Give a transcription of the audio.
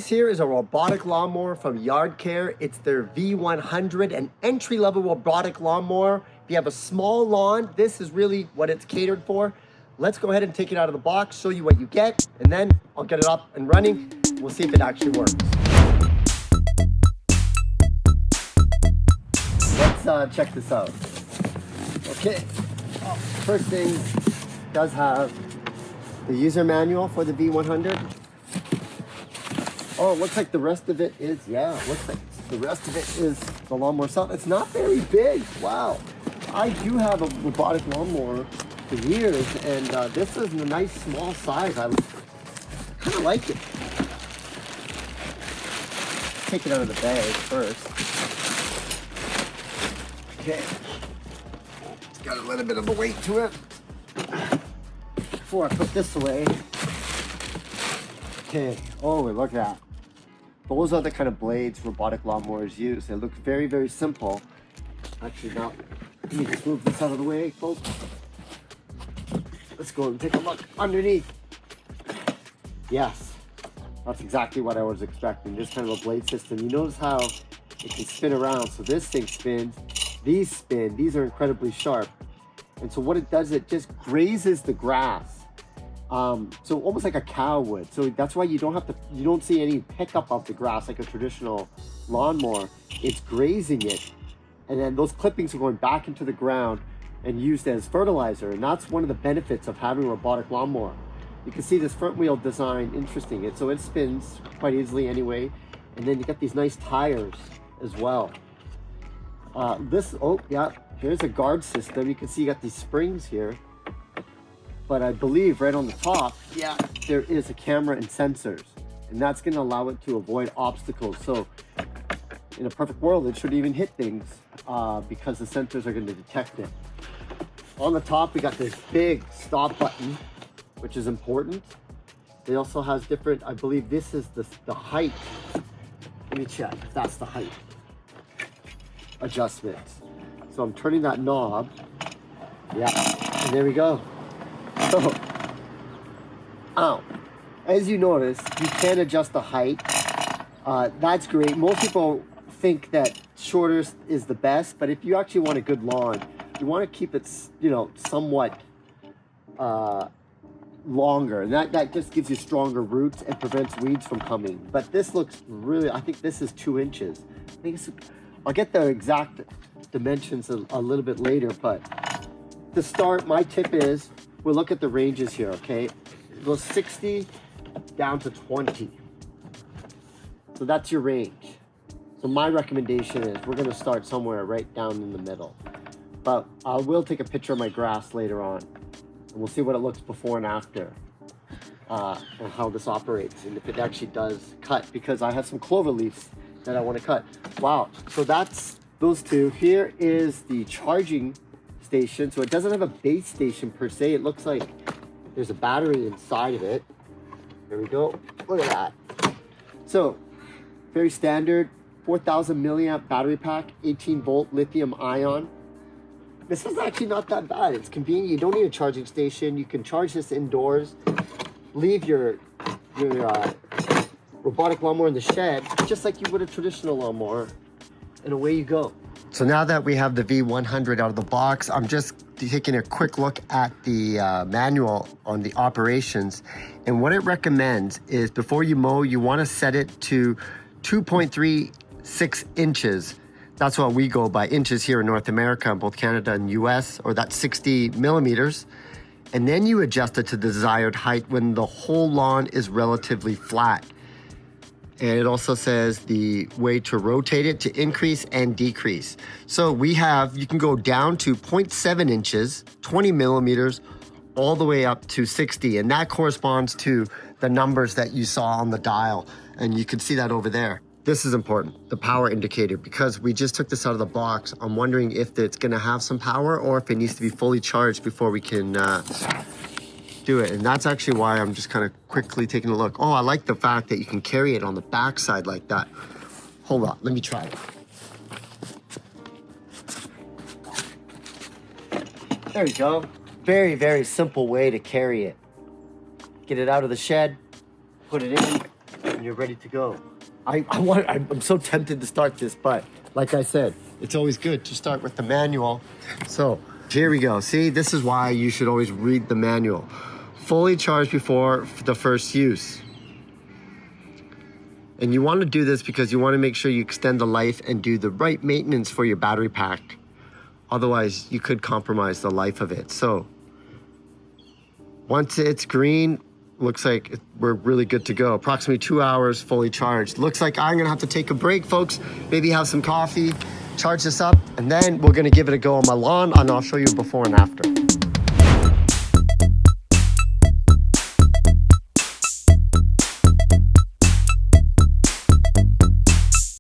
here is a robotic lawnmower from YARDCARE. It's their V100, an entry-level robotic lawnmower. If you have a small lawn, this is really what it's catered for. Let's go ahead and take it out of the box, show you what you get, and then I'll get it up and running. We'll see if it actually works. Let's check this out. Okay, first thing, does have the user manual for the V100. Oh, it looks like the rest of it is, looks like the rest of it is the lawnmower itself. It's not very big, wow. I do have a robotic lawnmower for years, and this is a nice small size. I kind of like it. Take it out of the bag first. Okay. It's got a little bit of a weight to it. Before I put this away. Okay, oh, look at that. Those are the kind of blades robotic lawnmowers use. They look very, very simple. Actually, now, let me just move this out of the way, folks. Let's go and take a look underneath. Yes, that's exactly what I was expecting. This kind of a blade system. You notice how it can spin around. So this thing spins, these spin, these are incredibly sharp. And so what it does, it just grazes the grass. So almost like a cow would. So that's why you don't see any pickup of the grass like a traditional lawnmower. It's grazing it. And then those clippings are going back into the ground and used as fertilizer. And that's one of the benefits of having a robotic lawnmower. You can see this front wheel design, interesting. So it spins quite easily anyway. And then you got these nice tires as well. Here's a guard system. You can see you got these springs here. But I believe right on the top, there is a camera and sensors. And that's gonna allow it to avoid obstacles. So in a perfect world, it shouldn't even hit things because the sensors are gonna detect it. On the top, we got this big stop button, which is important. It also has different, I believe this is the height. Let me check if that's the height adjustments. So I'm turning that knob. And there we go. So, as you notice, you can adjust the height. That's great. Most people think that shorter is the best, but if you actually want a good lawn, you want to keep it, somewhat longer. And that just gives you stronger roots and prevents weeds from coming. But this looks really, I think this is 2 inches. I'll get the exact dimensions a little bit later, but to start, my tip is, we'll look at the ranges here, okay? It goes 60 down to 20. So that's your range. So my recommendation is we're gonna start somewhere right down in the middle. But I will take a picture of my grass later on. And we'll see what it looks before and after. And how this operates and if it actually does cut, because I have some clover leaves that I wanna cut. Wow, so that's those two. Here is the charging station. So it doesn't have a base station per se. It looks like there's a battery inside of it. There we go. Look at that. So very standard 4,000 milliamp battery pack, 18 volt lithium ion. This is actually not that bad. It's convenient. You don't need a charging station. You can charge this indoors. Leave your robotic lawnmower in the shed, just like you would a traditional lawnmower, and away you go. So now that we have the V100 out of the box, I'm just taking a quick look at the manual on the operations. And what it recommends is before you mow, you want to set it to 2.36 inches. That's what we go by inches here in North America, in both Canada and US, or that's 60 millimeters. And then you adjust it to the desired height when the whole lawn is relatively flat. And it also says the way to rotate it to increase and decrease. So you can go down to 0.7 inches, 20 millimeters, all the way up to 60. And that corresponds to the numbers that you saw on the dial. And you can see that over there. This is important, the power indicator, because we just took this out of the box. I'm wondering if it's gonna have some power or if it needs to be fully charged before we can do it. And that's actually why I'm just kind of quickly taking a look. Oh, I like the fact that you can carry it on the back side like that. Hold on, let me try it. There you go. Very, very simple way to carry it. Get it out of the shed, put it in, and you're ready to go. I'm so tempted to start this, but like I said, it's always good to start with the manual. So here we go. See, this is why you should always read the manual. Fully charged before the first use. And you want to do this because you want to make sure you extend the life and do the right maintenance for your battery pack. Otherwise, you could compromise the life of it. So once it's green, looks like we're really good to go. Approximately 2 hours fully charged. Looks like I'm gonna have to take a break, folks. Maybe have some coffee, charge this up, and then we're gonna give it a go on my lawn, and I'll show you before and after.